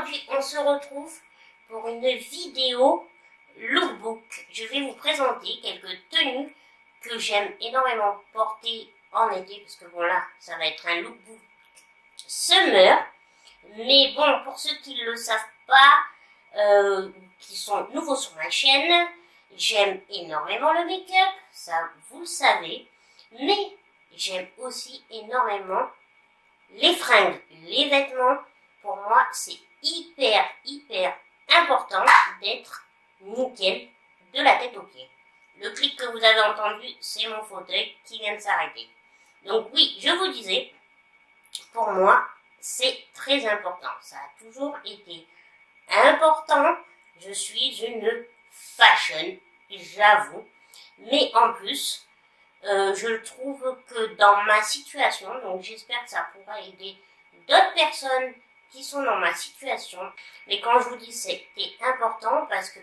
Aujourd'hui, on se retrouve pour une vidéo lookbook. Je vais vous présenter quelques tenues que j'aime énormément porter en été, parce que bon là, ça va être un lookbook summer. Mais bon, pour ceux qui ne le savent pas, qui sont nouveaux sur ma chaîne, j'aime énormément le make-up, ça vous le savez, mais j'aime aussi énormément les fringues, les vêtements. Pour moi, c'est hyper important d'être nickel de la tête aux pieds. Le clic que vous avez entendu, c'est mon fauteuil qui vient de s'arrêter. Donc oui, je vous disais, pour moi, c'est très important. Ça a toujours été important. Je suis une fashion, j'avoue. Mais en plus, je trouve que dans ma situation, donc j'espère que ça pourra aider d'autres personnes qui sont dans ma situation. Mais quand je vous dis c'était important, parce que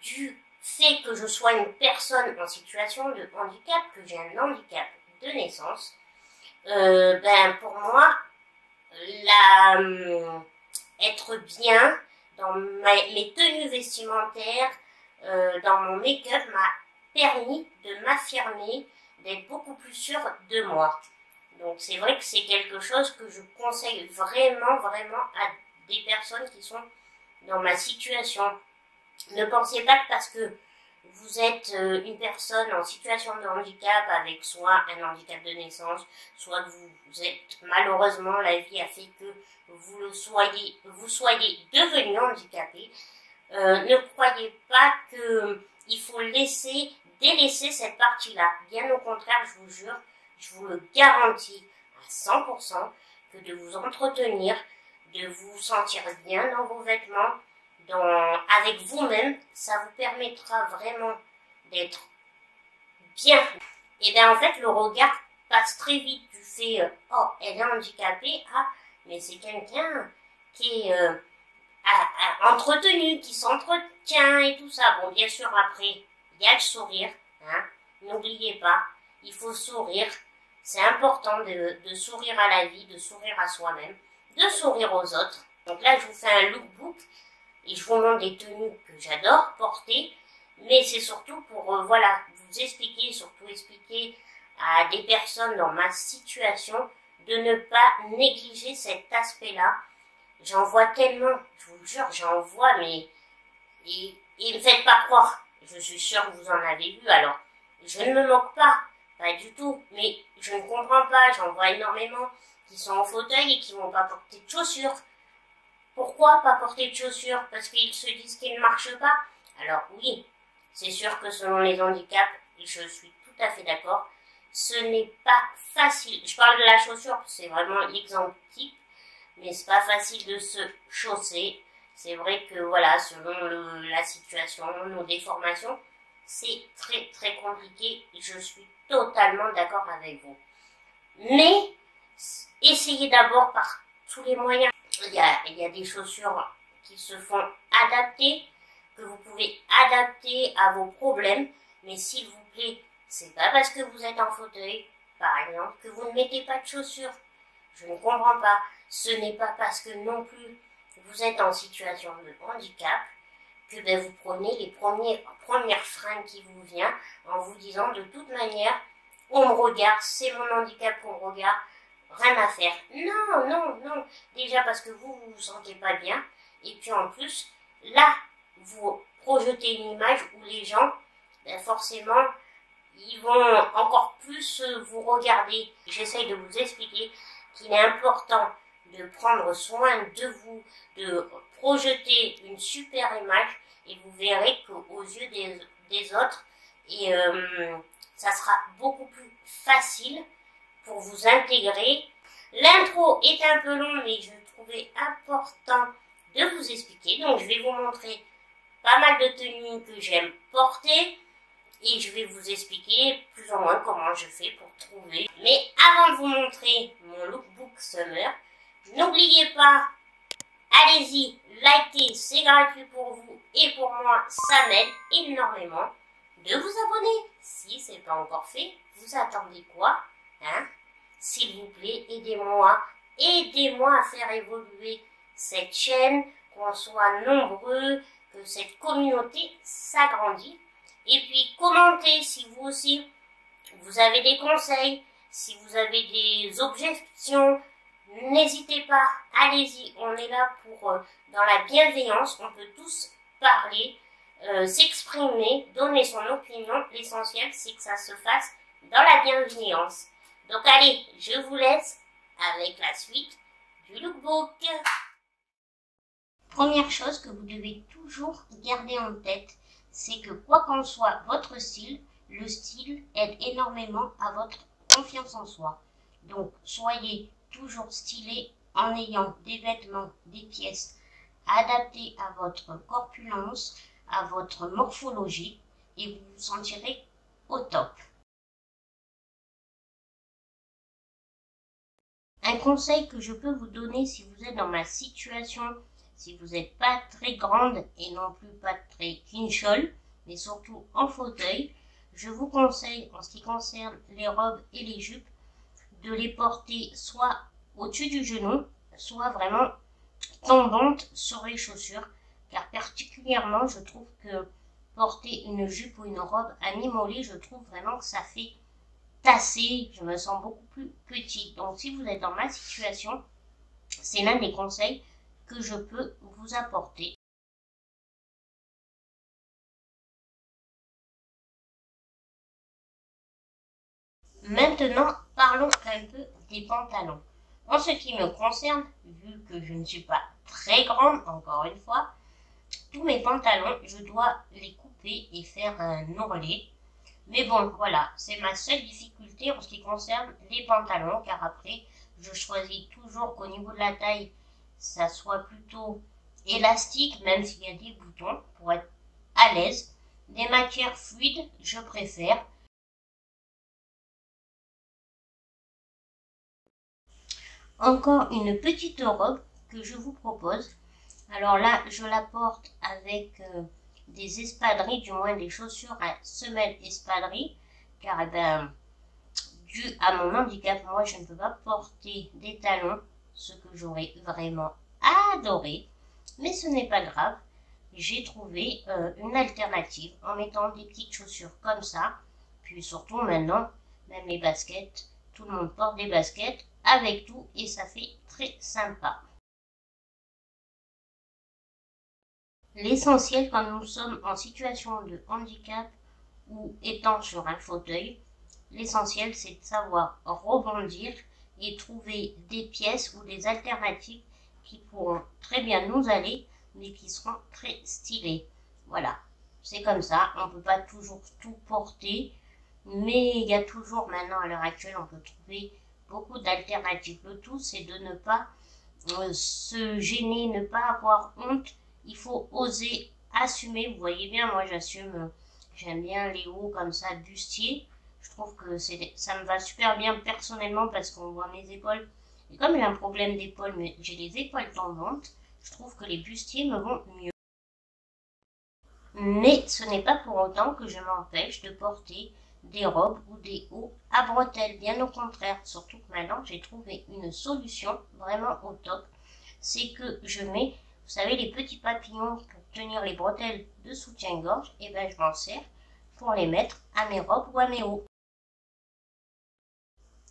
du fait que je sois une personne en situation de handicap, que j'ai un handicap de naissance, pour moi, être bien dans mes tenues vestimentaires, dans mon make-up m'a permis de m'affirmer, d'être beaucoup plus sûre de moi. Donc c'est vrai que c'est quelque chose que je conseille vraiment à des personnes qui sont dans ma situation. Ne pensez pas que parce que vous êtes une personne en situation de handicap avec soit un handicap de naissance, soit que vous êtes malheureusement, la vie a fait que vous soyez devenu handicapé. Ne croyez pas qu'il faut délaisser cette partie-là. Bien au contraire, je vous jure, je vous le garantis à 100% que de vous entretenir, de vous sentir bien dans vos vêtements, avec vous-même, ça vous permettra vraiment d'être bien. Et bien en fait, le regard passe très vite. Tu fais oh, elle est handicapée, ah, mais c'est quelqu'un qui est entretenu, qui s'entretient et tout ça. Bon, bien sûr, après, il y a le sourire, hein. N'oubliez pas, il faut sourire. C'est important de sourire à la vie, de sourire à soi-même, de sourire aux autres. Donc là, je vous fais un lookbook et je vous montre des tenues que j'adore porter. Mais c'est surtout pour, vous expliquer, surtout expliquer à des personnes dans ma situation de ne pas négliger cet aspect-là. J'en vois tellement, je vous le jure, j'en vois, mais et ne faites pas croire. Je suis sûre que vous en avez vu, alors je ne me moque pas. Pas du tout, mais je ne comprends pas, j'en vois énormément qui sont en fauteuil et qui vont pas porter de chaussures. Pourquoi pas porter de chaussures? Parce qu'ils se disent qu'ils ne marchent pas. Alors oui, c'est sûr que selon les handicaps, je suis tout à fait d'accord, ce n'est pas facile. Je parle de la chaussure, c'est vraiment l'exemple type, mais c'est pas facile de se chausser. C'est vrai que voilà, selon la situation, nos déformations, c'est très compliqué. Je suis totalement d'accord avec vous. Mais essayez d'abord par tous les moyens. Il y a des chaussures qui se font adapter, que vous pouvez adapter à vos problèmes. Mais s'il vous plaît, c'est pas parce que vous êtes en fauteuil, par exemple, que vous ne mettez pas de chaussures. Je ne comprends pas. Ce n'est pas parce que non plus vous êtes en situation de handicap que vous prenez les premières fringues qui vous viennent en vous disant de toute manière, on me regarde, c'est mon handicap qu'on me regarde, rien à faire. Non. Déjà parce que vous vous sentez pas bien. Et puis en plus, là, vous projetez une image où les gens, forcément, ils vont encore plus vous regarder. J'essaye de vous expliquer qu'il est important de prendre soin de vous, de projeter une super image, et vous verrez qu'aux yeux des autres, ça sera beaucoup plus facile pour vous intégrer. L'intro est un peu long, mais je trouvais important de vous expliquer. Donc je vais vous montrer pas mal de tenues que j'aime porter, et je vais vous expliquer plus ou moins comment je fais pour trouver. Mais avant de vous montrer mon lookbook summer, n'oubliez pas, allez-y, likez, c'est gratuit pour vous et pour moi, ça m'aide énormément. De vous abonner, si ce n'est pas encore fait, vous attendez quoi, hein? S'il vous plaît, aidez-moi à faire évoluer cette chaîne, qu'on soit nombreux, que cette communauté s'agrandit. Et puis commentez si vous aussi, vous avez des conseils, si vous avez des objections, n'hésitez pas, allez-y, on est là pour, dans la bienveillance, on peut tous parler, s'exprimer, donner son opinion. L'essentiel, c'est que ça se fasse dans la bienveillance. Donc allez, je vous laisse avec la suite du lookbook. Première chose que vous devez toujours garder en tête, c'est que quoi qu'en soit votre style, le style aide énormément à votre confiance en soi. Donc soyez toujours stylé en ayant des vêtements, des pièces adaptées à votre corpulence, à votre morphologie, et vous vous sentirez au top. Un conseil que je peux vous donner si vous êtes dans ma situation, si vous n'êtes pas très grande et non plus pas très quinchole, mais surtout en fauteuil, je vous conseille, en ce qui concerne les robes et les jupes, de les porter soit au-dessus du genou, soit vraiment tombantes sur les chaussures, car particulièrement je trouve que porter une jupe ou une robe à mi-mollet, je trouve vraiment que ça fait tasser, je me sens beaucoup plus petite. Donc si vous êtes dans ma situation, c'est l'un des conseils que je peux vous apporter. Maintenant, parlons un peu des pantalons. En ce qui me concerne, vu que je ne suis pas très grande, encore une fois, tous mes pantalons, je dois les couper et faire un ourlet. Mais bon, voilà, c'est ma seule difficulté en ce qui concerne les pantalons, car après, je choisis toujours qu'au niveau de la taille, ça soit plutôt élastique, même s'il y a des boutons, pour être à l'aise. Des matières fluides, je préfère. Encore une petite robe que je vous propose. Alors là, je la porte avec des espadrilles, du moins des chaussures à semelle espadrille, car dû à mon handicap, moi je ne peux pas porter des talons, ce que j'aurais vraiment adoré, mais ce n'est pas grave. J'ai trouvé une alternative en mettant des petites chaussures comme ça, puis surtout maintenant, même les baskets, tout le monde porte des baskets avec tout et ça fait très sympa. L'essentiel quand nous sommes en situation de handicap ou étant sur un fauteuil, l'essentiel c'est de savoir rebondir et trouver des pièces ou des alternatives qui pourront très bien nous aller, mais qui seront très stylées. Voilà, c'est comme ça, on ne peut pas toujours tout porter, mais il y a toujours maintenant à l'heure actuelle, on peut trouver beaucoup d'alternatives. Le tout c'est de ne pas se gêner, ne pas avoir honte. Il faut oser assumer. Vous voyez bien, moi j'assume, j'aime bien les hauts comme ça, bustier. Je trouve que ça me va super bien personnellement parce qu'on voit mes épaules. Et comme j'ai un problème d'épaule, mais j'ai les épaules tombantes, je trouve que les bustiers me vont mieux. Mais ce n'est pas pour autant que je m'empêche de porter des robes ou des hauts à bretelles, bien au contraire. Surtout que maintenant j'ai trouvé une solution vraiment au top. C'est que je mets, vous savez, les petits papillons pour tenir les bretelles de soutien-gorge, et ben je m'en sers pour les mettre à mes robes ou à mes hauts.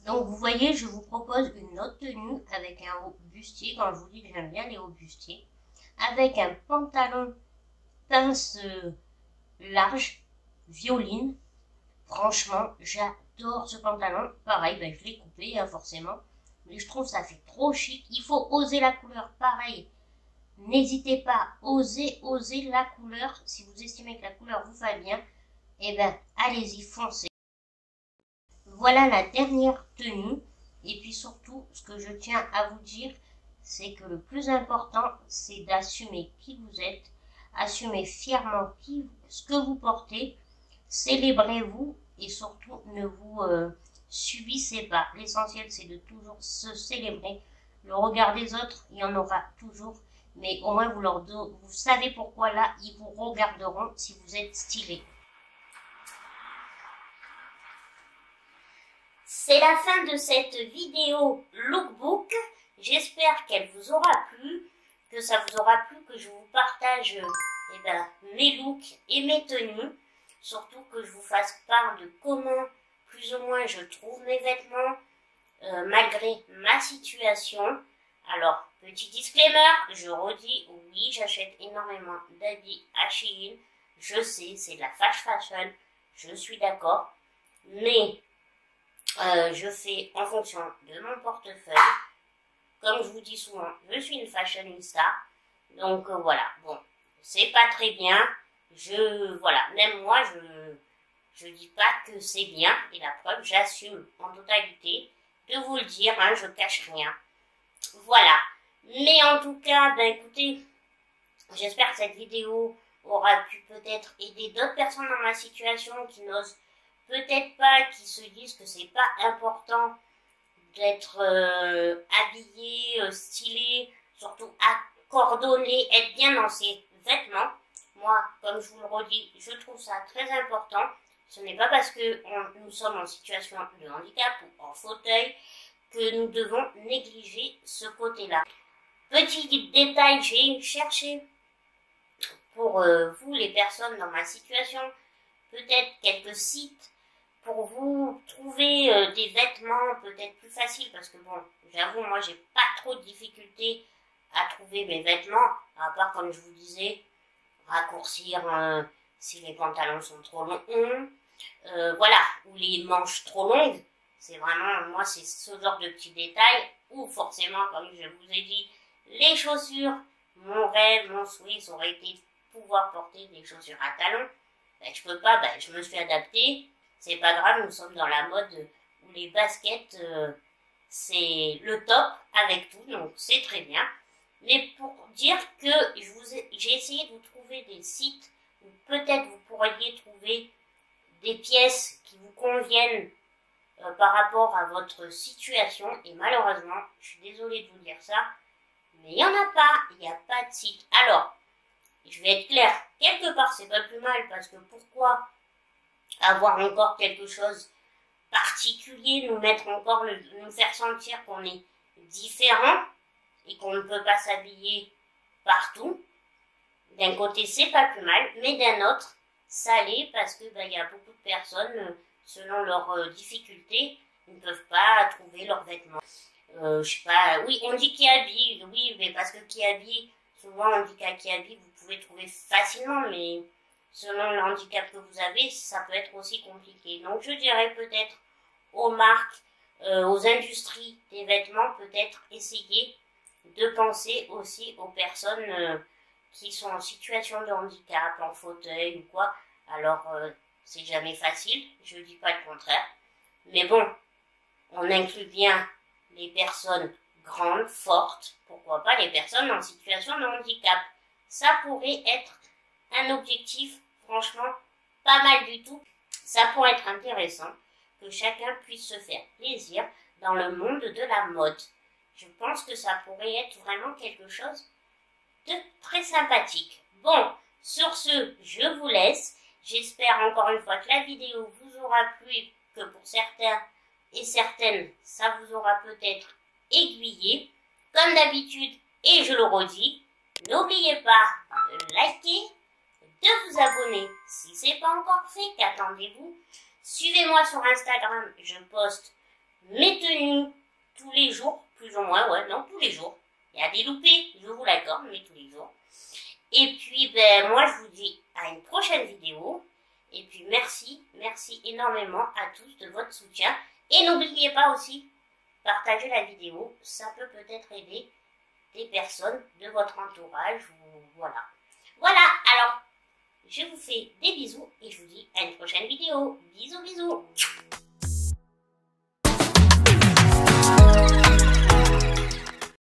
Donc vous voyez, je vous propose une autre tenue avec un haut bustier, quand je vous dis que j'aime bien les hauts bustiers, avec un pantalon pince large, violine. Franchement, j'adore ce pantalon. Pareil, ben, je l'ai coupé, hein, forcément. Mais je trouve ça fait trop chic. Il faut oser la couleur. Pareil, n'hésitez pas, osez la couleur. Si vous estimez que la couleur vous va bien, eh ben, allez-y, foncez. Voilà la dernière tenue. Et puis surtout, ce que je tiens à vous dire, c'est que le plus important, c'est d'assumer qui vous êtes, assumer fièrement ce que vous portez, célébrez-vous et surtout ne vous subissez pas. L'essentiel, c'est de toujours se célébrer. Le regard des autres, il y en aura toujours, mais au moins vous savez pourquoi là, ils vous regarderont si vous êtes stylé. C'est la fin de cette vidéo lookbook. J'espère qu'elle vous aura plu. que ça vous aura plu, que je vous partage mes looks et mes tenues. Surtout que je vous fasse part de comment plus ou moins je trouve mes vêtements malgré ma situation. Alors, petit disclaimer, je redis, oui, j'achète énormément d'habits à Shein. Je sais, c'est de la fast fashion, je suis d'accord. Mais je fais en fonction de mon portefeuille. Comme je vous dis souvent, je suis une fashionista. Donc voilà, bon, c'est pas très bien. Voilà, même moi, je dis pas que c'est bien. Et la preuve, j'assume en totalité de vous le dire, hein, je cache rien. Voilà. Mais en tout cas, écoutez, j'espère que cette vidéo aura pu peut-être aider d'autres personnes dans ma situation qui n'osent peut-être pas, qui se disent que c'est pas important d'être habillé, stylé, surtout coordonné, être bien dans ses vêtements. Moi, comme je vous le redis, je trouve ça très important. Ce n'est pas parce que nous sommes en situation de handicap ou en fauteuil que nous devons négliger ce côté-là. Petit détail, j'ai cherché pour vous, les personnes dans ma situation, peut-être quelques sites pour vous trouver des vêtements peut-être plus faciles, parce que bon, j'avoue, moi j'ai pas trop de difficultés à trouver mes vêtements, à part comme je vous disais, raccourcir si les pantalons sont trop longs, voilà, ou les manches trop longues. C'est vraiment, moi c'est ce genre de petits détails, ou forcément, comme je vous ai dit, les chaussures, mon rêve, mon souhait, ça aurait été de pouvoir porter des chaussures à talons. Je peux pas, je me suis adaptée. C'est pas grave, nous sommes dans la mode où les baskets, c'est le top avec tout, donc c'est très bien. Mais pour dire que j'ai essayé de vous trouver des sites où peut-être vous pourriez trouver des pièces qui vous conviennent par rapport à votre situation. Et malheureusement, je suis désolée de vous dire ça, mais il n'y en a pas, il n'y a pas de site. Alors, je vais être claire, quelque part c'est pas plus mal, parce que pourquoi avoir encore quelque chose particulier, nous faire sentir qu'on est différent et qu'on ne peut pas s'habiller partout. D'un côté c'est pas plus mal, mais d'un autre ça l'est, parce que y a beaucoup de personnes, selon leurs difficultés, ne peuvent pas trouver leurs vêtements. Je sais pas, oui, on dit Kiabi, oui, mais parce que Kiabi, souvent on dit qu'à Kiabi vous pouvez trouver facilement, mais selon le handicap que vous avez, ça peut être aussi compliqué. Donc je dirais peut-être aux marques, aux industries des vêtements, peut-être essayer de penser aussi aux personnes qui sont en situation de handicap, en fauteuil ou quoi. Alors c'est jamais facile, je dis pas le contraire. Mais bon, on inclut bien les personnes grandes, fortes, pourquoi pas les personnes en situation de handicap. Ça pourrait être un objectif, franchement, pas mal du tout. Ça pourrait être intéressant que chacun puisse se faire plaisir dans le monde de la mode. Je pense que ça pourrait être vraiment quelque chose de très sympathique. Bon, sur ce, je vous laisse. J'espère encore une fois que la vidéo vous aura plu et que pour certains et certaines, ça vous aura peut-être aiguillé. Comme d'habitude, et je le redis, n'oubliez pas de liker, de vous abonner si ce n'est pas encore fait, qu'attendez-vous. Suivez-moi sur Instagram, je poste mes tenues tous les jours, plus ou moins, tous les jours. Il y a des loupés, je vous l'accorde, mais tous les jours. Et puis, moi je vous dis à une prochaine vidéo. Et puis merci énormément à tous de votre soutien. Et n'oubliez pas aussi, partager la vidéo, ça peut peut-être aider des personnes de votre entourage. Voilà. Voilà, alors, je vous fais des bisous et je vous dis à une prochaine vidéo. Bisous, bisous.